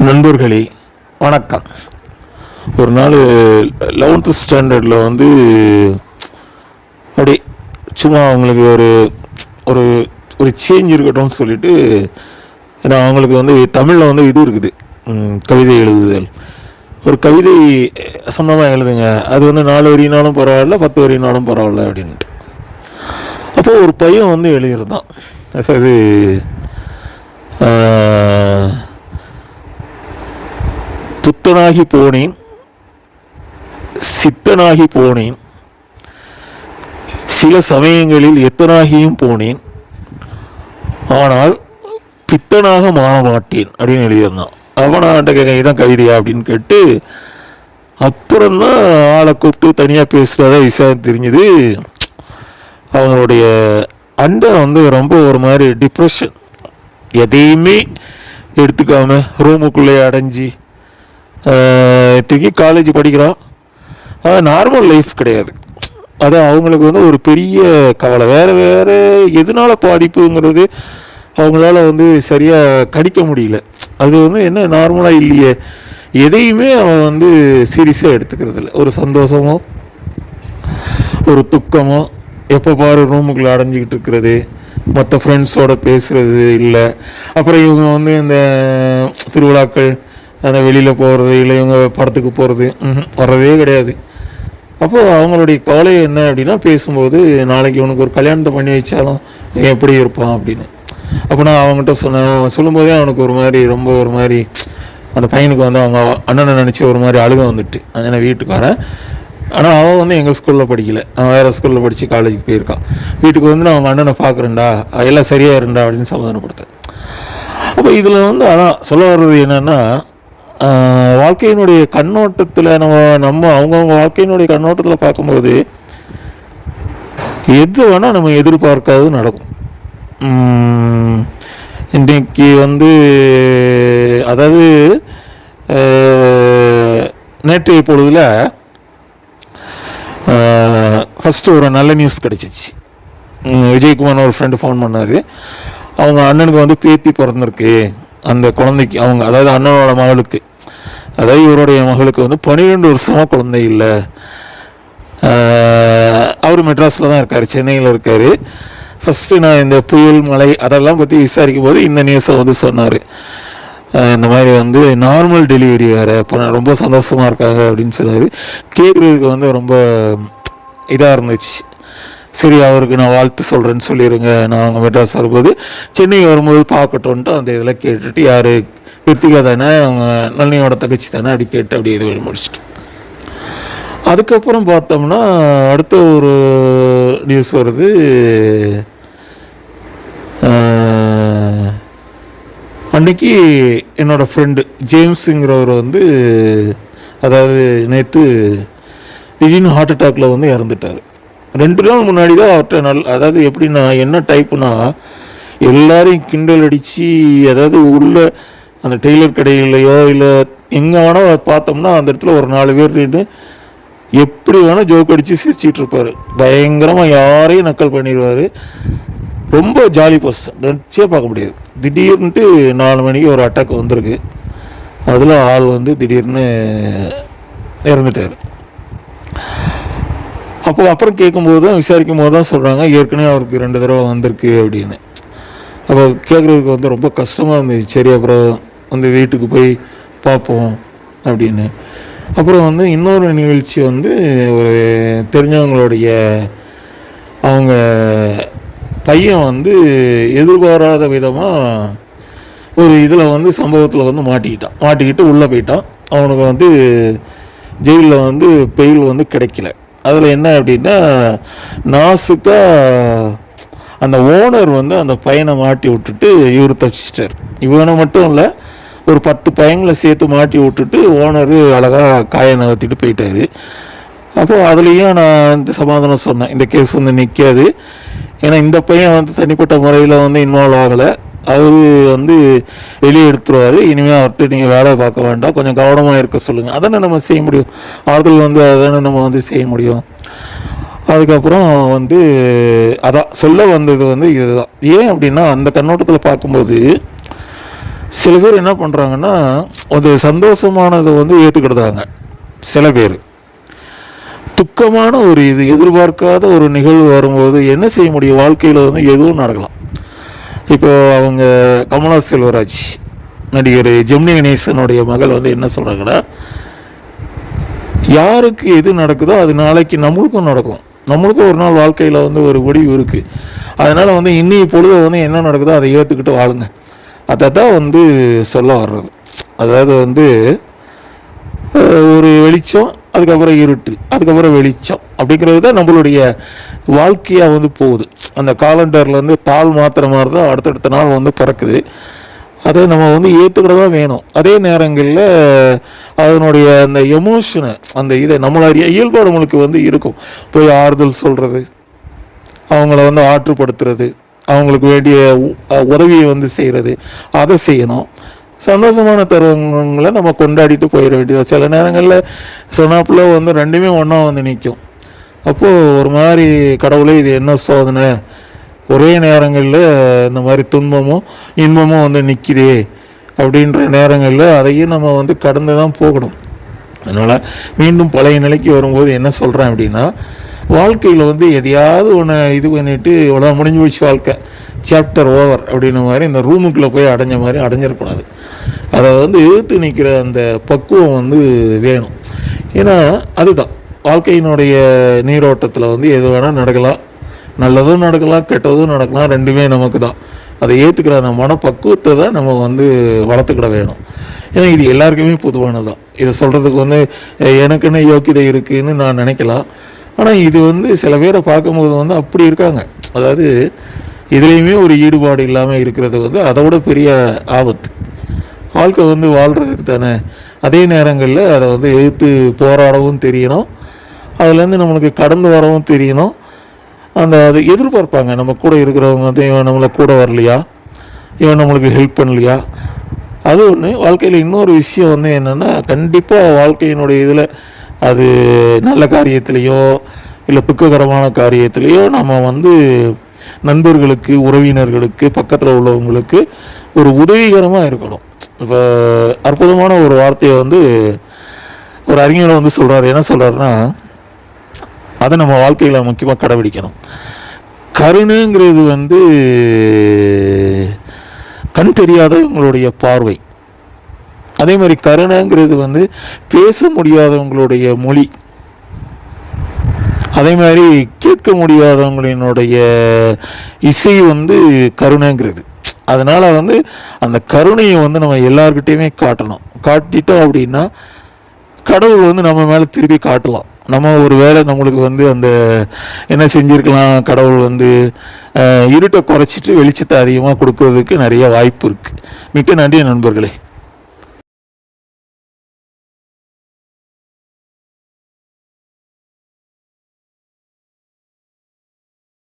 நண்பர்களே வணக்கம். ஒரு நாள் 11th ஸ்டாண்டர்டில் அப்படி சும்மா அவங்களுக்கு ஒரு ஒரு ஒரு சேஞ்ச் இருக்கட்டும்னு சொல்லிட்டு, ஏன்னா அவங்களுக்கு தமிழில் இது இருக்குது, கவிதை எழுதுதல். ஒரு கவிதை சொந்தமாக எழுதுங்க, அது 4 வரினாலும் பரவாயில்ல, 10 வரினாலும் பரவாயில்ல அப்படின்ட்டு. அப்போது ஒரு பையன் எழுதியிருந்தான். அது புத்தனாகி போனேன், சித்தனாகி போனேன், சில சமயங்களில் எத்தனாகியும் போனேன், ஆனால் பித்தனாக மாற மாட்டேன் அப்படின்னு எழுதியிருந்தான். அவனாட்ட கேட்க இதான் கவிதையா அப்படின்னு கேட்டு, அப்புறம்தான் ஆளை கூப்பிட்டு தனியாக பேசுகிறத விஷயம் தெரிஞ்சுது. அவங்களுடைய அண்டை ரொம்ப ஒரு மாதிரி டிப்ரெஷன், எதையுமே எடுத்துக்காம ரூமுக்குள்ளே அடைஞ்சி திருக்கி காலேஜ் படிக்கிறான். அது நார்மல் லைஃப் கிடையாது. அது அவங்களுக்கு ஒரு பெரிய கவலை. வேறு வேறு எதனால பாதிப்புங்கிறது அவங்களால சரியாக கணிக்க முடியல. அது என்ன நார்மலாக இல்லையே, எதையுமே அவன் சீரியஸாக எடுத்துக்கிறது இல்லை. ஒரு சந்தோஷமோ ஒரு துக்கமோ, எப்போ பாரு ரூமுக்குள்ளே அடைஞ்சிக்கிட்டு இருக்கிறது, மற்ற ஃப்ரெண்ட்ஸோடு பேசுகிறது இல்லை. அப்புறம் இவங்க இந்த திருவிழாக்கள், அந்த வெளியில் போகிறது இல்லை, இவங்க படத்துக்கு போகிறது வர்றதே கிடையாது. அப்போது அவங்களுடைய கவலை என்ன அப்படின்னா, பேசும்போது நாளைக்கு இவனுக்கு ஒரு கல்யாணத்தை பண்ணி வச்சாலும் எப்படி இருப்பான் அப்படின்னு. அப்போ நான் அவங்ககிட்ட சொன்னேன். சொல்லும்போதே அவனுக்கு ஒரு மாதிரி ரொம்ப ஒரு மாதிரி, அந்த பையனுக்கு அவங்க அண்ணனை நினச்சி ஒரு மாதிரி அழுக வந்துட்டு. ஏன்னா வீட்டுக்காரன், ஆனால் அவன் எங்கள் ஸ்கூலில் படிக்கலை, அவன் வேறு ஸ்கூலில் படித்து காலேஜுக்கு போயிருக்கான். வீட்டுக்கு நான் அவங்க அண்ணனை பார்க்குறேன்டா, எல்லாம் சரியாக இருந்தா அப்படின்னு சமாதானப்படுத்தேன். அப்போ இதில் அதான் சொல்ல வர்றது என்னென்னா, வாழ்க்கையினுடைய கண்ணோட்டத்தில் நம்ம அவங்கவுங்க வாழ்க்கையினுடைய கண்ணோட்டத்தில் பார்க்கும்போது எது வேணால் நம்ம எதிர்பார்க்காதது நடக்கும். இன்றைக்கு அதாவது நேற்றைய பொழுதில் ஃபஸ்ட்டு ஒரு நல்ல நியூஸ் கிடச்சிச்சு. விஜயகுமார் ஒரு ஃப்ரெண்டு ஃபோன் பண்ணார். அவங்க அண்ணனுக்கு பேத்தி பிறந்திருக்கு. அந்த குழந்தைக்கு அதாவது அண்ணனோட மகளுக்கு, அதாவது இவருடைய மகளுக்கு 12 வருஷமாக குழந்தை இல்லை. அவர் மெட்ராஸில் தான் இருக்கார், சென்னையில் இருக்கார். ஃபஸ்ட்டு நான் இந்த புயல் மழை அதெல்லாம் பற்றி விசாரிக்கும் போது இந்த நியூஸை சொன்னார். இந்த மாதிரி நார்மல் டெலிவரி வேறு, இப்போ ரொம்ப சந்தோஷமாக இருக்காங்க அப்படின்னு சொன்னார். கேட்குறதுக்கு ரொம்ப இதாக இருந்துச்சு. சரி, அவருக்கு நான் வாழ்த்து சொல்கிறேன்னு சொல்லிடுங்க, நான் அவங்க மெட்ராஸ் வரும்போது சென்னை வரும்போது பார்க்கட்டும்ன்ட்டு அந்த இதில் கேட்டுட்டு, யார் கிருத்திகா தானே, அவங்க நளினியோட தகச்சி தானே, அப்படி கேட்டு அப்படியே இது முடிச்சுட்டு, அதுக்கப்புறம் பார்த்தோம்னா அடுத்த ஒரு நியூஸ் வருது. அன்றைக்கி என்னோடய ஃப்ரெண்டு ஜேம்ஸுங்கிறவர் அதாவது நேற்று திடீர்னு ஹார்ட் அட்டாக்கில் இறந்துட்டார். 2 நாள் முன்னாடி தான் அவர்கிட்ட அதாவது எப்படின்னா, என்ன டைப்புனா, எல்லாரையும் கிண்டல் அடித்து, அதாவது உள்ள அந்த டெய்லர் கடையிலையோ இல்லை எங்கே வேணால் பார்த்தோம்னா அந்த இடத்துல ஒரு 4 பேர் நின்று எப்படி வேணால் ஜோக் அடித்து சிரிச்சிட்டு இருப்பார். பயங்கரமாக யாரையும் நக்கல் பண்ணிடுவார். ரொம்ப ஜாலி பர்சன், நினச்சே பார்க்க முடியாது. திடீர்னுட்டு 4 மணிக்கு ஒரு அட்டாக் வந்திருக்கு. அதில் ஆள் திடீர்னு இறந்துட்டார். அப்புறம் கேட்கும்போது தான், விசாரிக்கும் போது தான் சொல்கிறாங்க, ஏற்கனவே அவருக்கு 2 தடவை வந்திருக்கு அப்படின்னு. அப்போ கேட்குறதுக்கு ரொம்ப கஷ்டமாக இருந்துச்சு. சரி, அப்புறம் வீட்டுக்கு போய் பார்ப்போம் அப்படின்னு. அப்புறம் இன்னொரு நிகழ்ச்சி ஒரு தெரிஞ்சவங்களுடைய அவங்க பையன் எதிர்பாராத விதமாக ஒரு இதில் சம்பவத்தில் மாட்டிக்கிட்டு உள்ளே போயிட்டான். அவனுக்கு ஜெயிலில் பெயில் கிடைக்கல. அதில் என்ன அப்படின்னா, நாசுக்கா அந்த ஓனர் அந்த பையனை மாட்டி விட்டுட்டு இவர் தப்பிச்சிட்டார். இவனை மட்டும் இல்லை, ஒரு 10 பையங்களை சேர்த்து மாட்டி விட்டுட்டு ஓனர் அழகாக காயை நகர்த்திட்டு போயிட்டார். அப்போது அதுலேயும் நான் சமாதானம் சொன்னேன், இந்த கேஸ் நிற்காது. ஏன்னா இந்த பையன் தனிப்பட்ட முறையில் இன்வால்வ் ஆகலை. அவர் வெளியே எடுத்துருவார். இனிமேல் அவர்கிட்ட நீங்கள் வேலை பார்க்க வேண்டாம், கொஞ்சம் கவனமாக இருக்க சொல்லுங்கள். அதானே நம்ம செய்ய முடியும். ஆறுதல் அதானே நம்ம செய்ய முடியும். அதுக்கப்புறம் அதான் சொல்ல வந்தது இதுதான். ஏன் அப்படின்னா, அந்த கண்ணோட்டத்தில் பார்க்கும்போது சில பேர் என்ன பண்ணுறாங்கன்னா ஒரு சந்தோஷமானதை வந்து ஏற்றுக்கிடுதாங்க. சில பேர் துக்கமான ஒரு எதிர்பார்க்காத ஒரு நிகழ்வு வரும்போது என்ன செய்ய முடியும், வாழ்க்கையில் வந்து எதுவும் நடக்கலாம். இப்போ அவங்க கமலா செல்வராஜ் நடிகர் ஜெமினி கணேசனுடைய மகள் வந்து என்ன சொல்கிறாங்கன்னா, யாருக்கு எது நடக்குதோ அது நாளைக்கு நம்மளுக்கும் நடக்கும். நம்மளுக்கும் ஒரு நாள் வாழ்க்கையில் வந்து ஒரு முடிவு இருக்குது. அதனால் வந்து இன்னைய பொழுது வந்து என்ன நடக்குதோ அதை ஏற்றுக்கிட்டு வாழுங்க. அதை தான் வந்து சொல்ல வர்றது. அதாவது வந்து ஒரு வெளிச்சம், அதுக்கப்புறம் இருட்டு, அதுக்கப்புறம் வெளிச்சம் அப்படிங்கிறது தான் நம்மளுடைய வாழ்க்கையாக வந்து போகுது. அந்த காலண்டரில் வந்து தாள் மாத்திர மாதிரி தான் அடுத்தடுத்த நாள் வந்து பிறக்குது. அதை நம்ம வந்து ஏற்றுக்கிட தான் வேணும். அதே நேரங்களில் அதனுடைய அந்த எமோஷனை, அந்த இதை நம்மளுடைய இயல்பு நம்மளுக்கு வந்து இருக்கும். போய் ஆறுதல் சொல்கிறது, அவங்கள வந்து ஆற்றுப்படுத்துறது, அவங்களுக்கு வேண்டிய உதவியை வந்து செய்கிறது, அதை செய்யணும். சந்தோஷமான தருணங்களை நம்ம கொண்டாடிட்டு போயிட வேண்டியது. சில நேரங்களில் சொன்னாப்புல வந்து ரெண்டுமே ஒன்றா வந்து நிற்கும். அப்போது ஒரு மாதிரி கடவுளே இது என்ன சோதனை, ஒரே நேரங்களில் இந்த மாதிரி துன்பமும் இன்பமும் வந்து நிற்கிதே அப்படின்ற நேரங்களில் அதையும் நம்ம வந்து கடந்து தான் போகணும். அதனால் மீண்டும் பழைய நிலைக்கு வரும்போது என்ன சொல்கிறேன் அப்படின்னா, வாழ்க்கையில் வந்து எதையாவது ஒன்று இது பண்ணிவிட்டு இவ்வளோ முடிஞ்சு போச்சு வாழ்க்கை, சாப்டர் ஓவர் அப்படின்ன மாதிரி இந்த ரூமுக்குள்ளே போய் அடைஞ்ச மாதிரி அடைஞ்சிடக்கூடாது. அதை வந்து எதிர்த்து நிற்கிற அந்த பக்குவம் வந்து வேணும். ஏன்னா அதுதான் வாழ்க்கையினுடைய நீரோட்டத்தில் வந்து எது வேணால் நடக்கலாம், நல்லதும் நடக்கலாம், கெட்டதும் நடக்கலாம், ரெண்டுமே நமக்கு தான். அதை ஏற்றுக்கிற அந்த மனப்பக்குவத்தை தான் நம்ம வந்து வளர்த்துக்கிட வேணும். ஏன்னா இது எல்லாருக்குமே பொதுவானது தான். இதை சொல்கிறதுக்கு வந்து எனக்குன்னு யோக்கியதை இருக்குதுன்னு நான் நினைக்கலாம். ஆனால் இது வந்து சில பேரை பார்க்கும்போது வந்து அப்படி இருக்காங்க. அதாவது இதுலேயுமே ஒரு ஈடுபாடு இல்லாமல் இருக்கிறது வந்து அதை விட பெரிய ஆபத்து. வாழ்க்கை வந்து வாழ்கிறதுக்கு தானே. அதே நேரங்களில் அதை வந்து எதிர்த்து போராடவும் தெரியணும், அதுலேருந்து நம்மளுக்கு கடந்து வரவும் தெரியணும். அதை எதிர்பார்ப்பாங்க நம்ம கூட இருக்கிறவங்க வந்து, இவன் நம்மளை கூட வரலையா, இவன் நம்மளுக்கு ஹெல்ப் பண்ணலையா. அது ஒன்று. வாழ்க்கையில் இன்னொரு விஷயம் வந்து என்னென்னா, கண்டிப்பாக வாழ்க்கையினுடைய இதில் அது நல்ல காரியத்திலையோ இல்லை துக்ககரமான காரியத்திலையோ நம்ம வந்து நண்பர்களுக்கு, உறவினர்களுக்கு, பக்கத்தில் உள்ளவங்களுக்கு ஒரு உதவிகரமாக இருக்கணும். இப்போ அற்புதமான ஒரு வார்த்தையை வந்து ஒரு அறிஞர் வந்து சொல்கிறார். என்ன சொல்கிறாருன்னா, அதை நம்ம வாழ்க்கையில் முக்கியமாக கடைபிடிக்கணும். கருணைங்கிறது வந்து கண் தெரியாதவங்களுடைய பார்வை. அதே மாதிரி கருணைங்கிறது வந்து பேச முடியாதவங்களுடைய மொழி. அதே மாதிரி கேட்க முடியாதவங்களினுடைய இசை வந்து கருணைங்கிறது. அதனால் வந்து அந்த கருணையை வந்து நம்ம எல்லார்கிட்டையுமே காட்டணும். காட்டிட்டோம் அப்படின்னா கடவுள் வந்து நம்ம மேலே திருப்பி காட்டலாம். நம்ம ஒரு வேளை நம்மளுக்கு வந்து அந்த என்ன செஞ்சுருக்கலாம், கடவுள் வந்து இருட்டை குறைச்சிட்டு வெளிச்சத்தை அதிகமாக கொடுக்கறதுக்கு நிறைய வாய்ப்பு இருக்குது. மிக்க நன்றி நண்பர்களே.